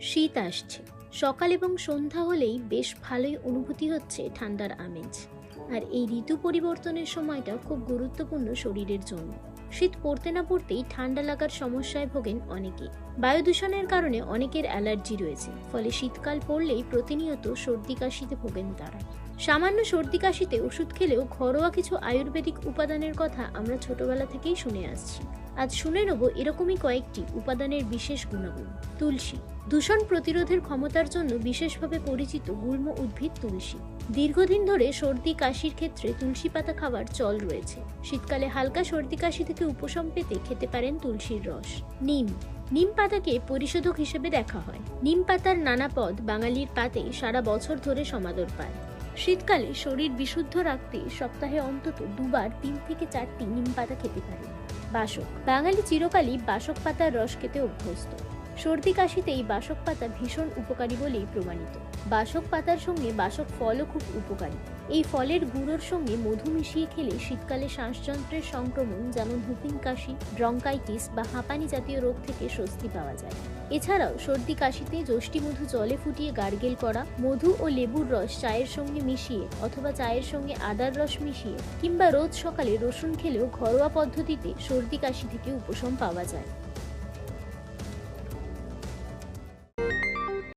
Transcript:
শীত আসছে, সকাল এবং সন্ধ্যা হলেই বেশ ভালোই অনুভূতি হচ্ছে ঠান্ডার আমেজ। আর এই ঋতু পরিবর্তনের সময়টা খুব গুরুত্বপূর্ণ শরীরের জন্য। শীত পড়তে না পড়তেই ঠান্ডা লাগার সমস্যায় ভোগেন অনেকে। বায়ু দূষণের কারণে অনেকের অ্যালার্জি রয়েছে, ফলে শীতকাল পড়লেই প্রতিনিয়ত সর্দি কাশিতে ভোগেন তারা। সামান্য সর্দি কাশিতে ওষুধ খেলেও ঘরোয়া কিছু আয়ুর্বেদিক উপাদানের কথা আমরা ছোটবেলা থেকেই শুনে আসছি। আজ শুনে নেব এরকমই কয়েকটি উপাদানের বিশেষ গুণাগুণ। তুলসী দূষণ প্রতিরোধের ক্ষমতার জন্য বিশেষভাবে পরিচিত গুল্ম উদ্ভিদ তুলসী। দীর্ঘদিন ধরে সর্দি কাশির ক্ষেত্রে তুলসী পাতা খাবার চল রয়েছে। শীতকালে হালকা সর্দি কাশি থেকে উপশম পেতে খেতে পারেন তুলসীর রস। নিম পাতাকে পরিশোধক হিসেবে দেখা হয়। নিম পাতার নানা পদ বাঙালির পাতে সারা বছর ধরে সমাদর পায়। শীতকালে শরীর বিশুদ্ধ রাখতে সপ্তাহে অন্তত 2 থেকে 4টি নিম পাতা খেতে পারে। বাসক বাঙালি চিরকালই বাসক পাতার রস খেতে অভ্যস্ত। সর্দি কাশিতে এই বাসক পাতা ভীষণ উপকারী বলেই প্রমাণিত। বাসক পাতার সঙ্গে বাসক ফলও খুব উপকারী। এই ফলের গুঁড়োর সঙ্গে মধু মিশিয়ে খেলে শীতকালে শ্বাসযন্ত্রের সংক্রমণ যেমন হুপিং কাশি, ব্রঙ্কাইটিস বা হাঁপানি জাতীয় রোগ থেকে স্বস্তি পাওয়া যায়। এছাড়াও সর্দি কাশিতে যষ্টি মধু জলে ফুটিয়ে গার্গেল করা, মধু ও লেবুর রস চায়ের সঙ্গে মিশিয়ে অথবা চায়ের সঙ্গে আদার রস মিশিয়ে কিংবা রোজ সকালে রসুন খেলেও ঘরোয়া পদ্ধতিতে সর্দি কাশি থেকে উপশম পাওয়া যায়।